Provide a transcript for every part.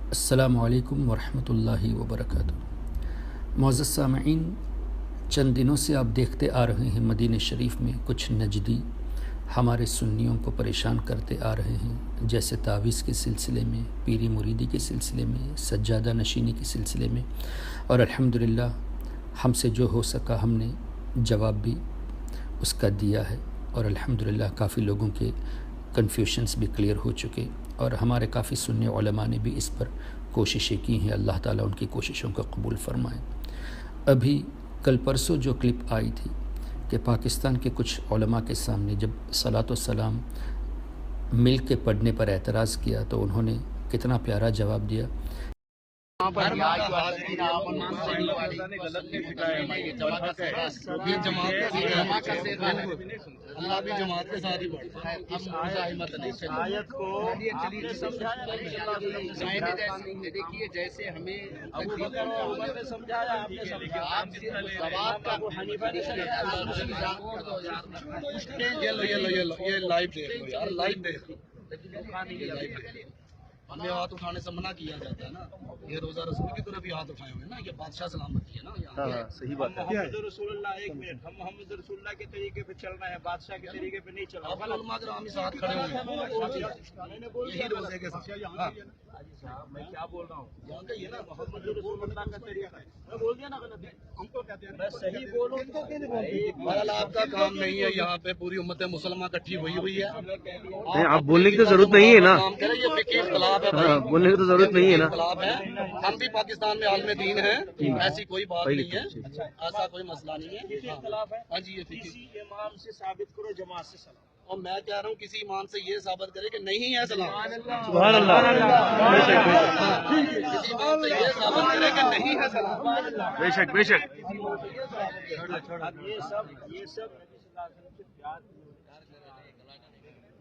السلام علیکم ورحمۃ اللہ وبرکاتہ۔ معزز سامعین، چند دنوں سے آپ دیکھتے آ رہے ہیں مدینہ شریف میں کچھ نجدی ہمارے سنیوں کو پریشان کرتے آ رہے ہیں، جیسے تعویذ کے سلسلے میں، پیری مریدی کے سلسلے میں، سجادہ نشینی کے سلسلے میں، اور الحمدللہ ہم سے جو ہو سکا ہم نے جواب بھی اس کا دیا ہے، اور الحمدللہ کافی لوگوں کے کنفیوژنس بھی کلیئر ہو چکے، اور ہمارے کافی سنی علماء نے بھی اس پر کوششیں کی ہیں۔ اللہ تعالیٰ ان کی کوششوں کو قبول فرمائے۔ ابھی کل پرسوں جو کلپ آئی تھی کہ پاکستان کے کچھ علماء کے سامنے جب صلاۃ و سلام مل کے پڑھنے پر اعتراض کیا تو انہوں نے کتنا پیارا جواب دیا۔ اللہ بھی جماعت کے ساتھ ہی پڑھتا ہے۔ دیکھیے جیسے ہمیں یہ لائیو دیکھ لو یار، لائیو دیکھ لو۔ ہمیں ہاتھ اٹھانے سے منع کیا جاتا ہے نا، یہ روزہ رسول کی طرف بھی ہاتھ اٹھائے ہوئے نا، یہ بادشاہ سلامتی ہے نا۔ صحیح بات ہے۔ محمد رسول اللہ، ایک منٹ، ہم محمد رسول اللہ کے طریقے پہ چل رہے ہیں، بادشاہ کے طریقے پہ نہیں چل رہے۔ آپ علماء کرام ہی ساتھ کھڑے ہوئے ہیں یہی روزے کے ساتھ۔ میں کیا بول رہا ہوں، یہ نا محمد رسول اللہ کا طریقہ ہے۔ میں بول دیا نا غلط ہے، ہم کو کہتے ہیں میں صحیح بولوں تو بہرحال آپ کا کام نہیں ہے، یہاں پہ پوری امت مسلمہ اکٹھی ہوئی ہے۔ نہیں، آپ بولنے کی تو ضرورت نہیں ہے نا، کام کریں، یہ فقہی اختلاف ہے بھائی، ہاں، بولنے کی تو ضرورت نہیں ہے نا۔ اختلاف ہے، ہم بھی پاکستان میں عالم دین ہیں، ایسی کوئی بات نہیں ہے، ایسا کوئی مسئلہ نہیں ہے۔ اختلاف ہے، ہاں جی، یہ فقہی۔ کسی امام سے ثابت کرو، جماعت سے سلام۔ اور میں کہہ رہا ہوں کسی ایمان سے یہ ثابت کرے کہ نہیں ہے سلام، سبحان اللہ، کسی ایمان سے یہ ثابت کرے کہ نہیں ہے سلام۔ بے شک بے شک۔ اب یہ سب نبی صلی اللہ علیہ وسلم سے پیار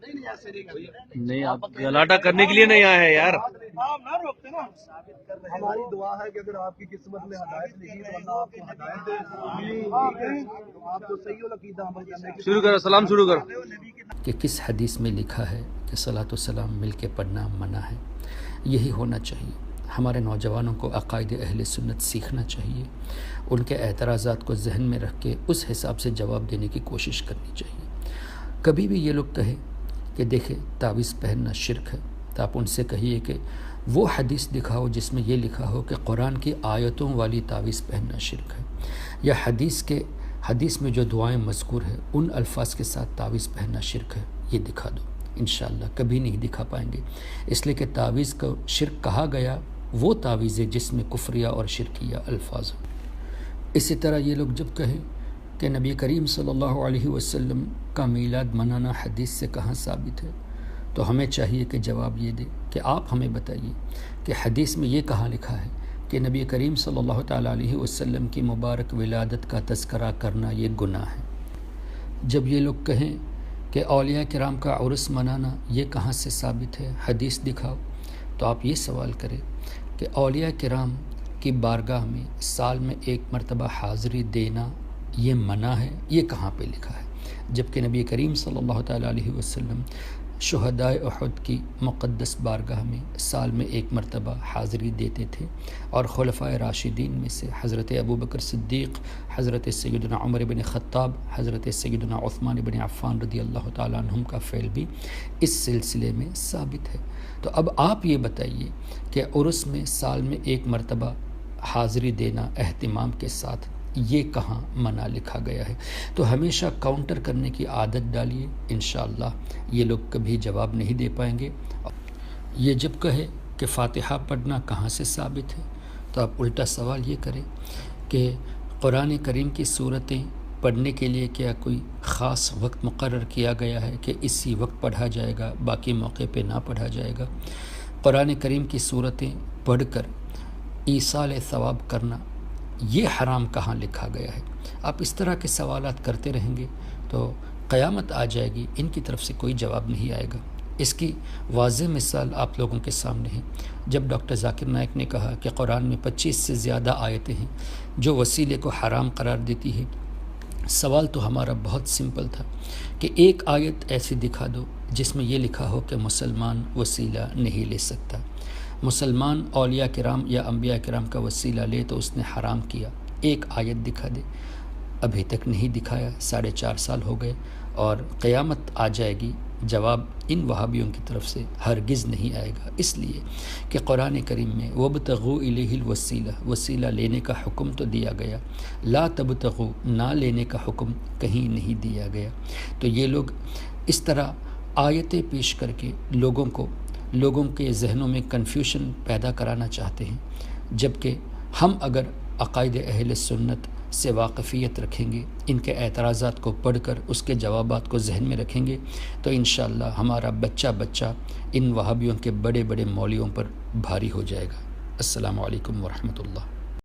نہیں ایسے نہیں کرتے۔ نہیں، آپ گلاٹا کرنے کے لیے نہیں آئے ہیں یار۔ آپ نہ روکتے نا، ثابت کر رہے ہیں۔ ہماری دعا ہے کہ اگر آپ کی قسمت میں ہدایت نہیں تو اللہ آپ کو ہدایت دے، آپ کو صحیح العقیدہ عمل کرنے کی۔ شروع کرو، سلام شروع کرو۔ کہ کس حدیث میں لکھا ہے کہ صلاۃ و سلام مل کے پڑھنا منع ہے۔ یہی ہونا چاہیے۔ ہمارے نوجوانوں کو عقائد اہل سنت سیکھنا چاہیے، ان کے اعتراضات کو ذہن میں رکھ کے اس حساب سے جواب دینے کی کوشش کرنی چاہیے۔ کبھی بھی یہ لوگ کہیں کہ دیکھیں تعویذ پہننا شرک ہے، تو آپ ان سے کہیے کہ وہ حدیث دکھاؤ جس میں یہ لکھا ہو کہ قرآن کی آیتوں والی تعویذ پہننا شرک ہے، یا حدیث میں جو دعائیں مذکور ہے ان الفاظ کے ساتھ تعویذ پہننا شرک ہے، یہ دکھا دو۔ انشاءاللہ کبھی نہیں دکھا پائیں گے، اس لیے کہ تعویذ کو شرک کہا گیا وہ تعویذ ہے جس میں کفریہ اور شرکیہ الفاظ ہیں۔ اسی طرح یہ لوگ جب کہیں کہ نبی کریم صلی اللہ علیہ وسلم کا میلاد منانا حدیث سے کہاں ثابت ہے، تو ہمیں چاہیے کہ جواب یہ دے کہ آپ ہمیں بتائیے کہ حدیث میں یہ کہاں لکھا ہے کہ نبی کریم صلی اللہ تعالیٰ علیہ وسلم کی مبارک ولادت کا تذکرہ کرنا یہ گناہ ہے۔ جب یہ لوگ کہیں کہ اولیاء کرام کا عرس منانا یہ کہاں سے ثابت ہے، حدیث دکھاؤ، تو آپ یہ سوال کریں کہ اولیاء کرام کی بارگاہ میں سال میں ایک مرتبہ حاضری دینا یہ منع ہے، یہ کہاں پہ لکھا ہے؟ جبکہ نبی کریم صلی اللہ تعالیٰ علیہ وسلم شہدائے احد کی مقدس بارگاہ میں سال میں ایک مرتبہ حاضری دیتے تھے، اور خلفائے راشدین میں سے حضرت ابوبکر صدیق، حضرت سیدنا عمر بن خطاب، حضرت سیدنا عثمان بن عفان رضی اللہ تعالیٰ عنہم کا فعل بھی اس سلسلے میں ثابت ہے۔ تو اب آپ یہ بتائیے کہ عرس میں سال میں ایک مرتبہ حاضری دینا اہتمام کے ساتھ یہ کہاں منع لکھا گیا ہے؟ تو ہمیشہ کاؤنٹر کرنے کی عادت ڈالیے، انشاءاللہ یہ لوگ کبھی جواب نہیں دے پائیں گے۔ یہ جب کہے کہ فاتحہ پڑھنا کہاں سے ثابت ہے، تو آپ الٹا سوال یہ کریں کہ قرآن کریم کی صورتیں پڑھنے کے لیے کیا کوئی خاص وقت مقرر کیا گیا ہے کہ اسی وقت پڑھا جائے گا، باقی موقع پہ نہ پڑھا جائے گا؟ قرآن کریم کی صورتیں پڑھ کر ایصال ثواب کرنا یہ حرام کہاں لکھا گیا ہے؟ آپ اس طرح کے سوالات کرتے رہیں گے تو قیامت آ جائے گی، ان کی طرف سے کوئی جواب نہیں آئے گا۔ اس کی واضح مثال آپ لوگوں کے سامنے ہے۔ جب ڈاکٹر ذاکر نائک نے کہا کہ قرآن میں 25 سے زیادہ آیتیں ہیں جو وسیلے کو حرام قرار دیتی ہے، سوال تو ہمارا بہت سمپل تھا کہ ایک آیت ایسی دکھا دو جس میں یہ لکھا ہو کہ مسلمان وسیلہ نہیں لے سکتا، مسلمان اولیاء کرام یا انبیاء کرام کا وسیلہ لے تو اس نے حرام کیا، ایک آیت دکھا دے۔ ابھی تک نہیں دکھایا، 4.5 سال ہو گئے اور قیامت آ جائے گی، جواب ان وہابیوں کی طرف سے ہرگز نہیں آئے گا، اس لیے کہ قرآن کریم میں وَابْتَغُوا إِلَيْهِ الْوَسِيلَةَ وسیلہ لینے کا حکم تو دیا گیا، لا تبتغوا نہ لینے کا حکم کہیں نہیں دیا گیا۔ تو یہ لوگ اس طرح آیتیں پیش کر کے لوگوں کے ذہنوں میں کنفیوژن پیدا کرانا چاہتے ہیں، جبکہ ہم اگر عقائد اہل سنت سے واقفیت رکھیں گے، ان کے اعتراضات کو پڑھ کر اس کے جوابات کو ذہن میں رکھیں گے، تو انشاءاللہ ہمارا بچہ ان وہابیوں کے بڑے بڑے مولویوں پر بھاری ہو جائے گا۔ السلام علیکم ورحمۃ اللہ۔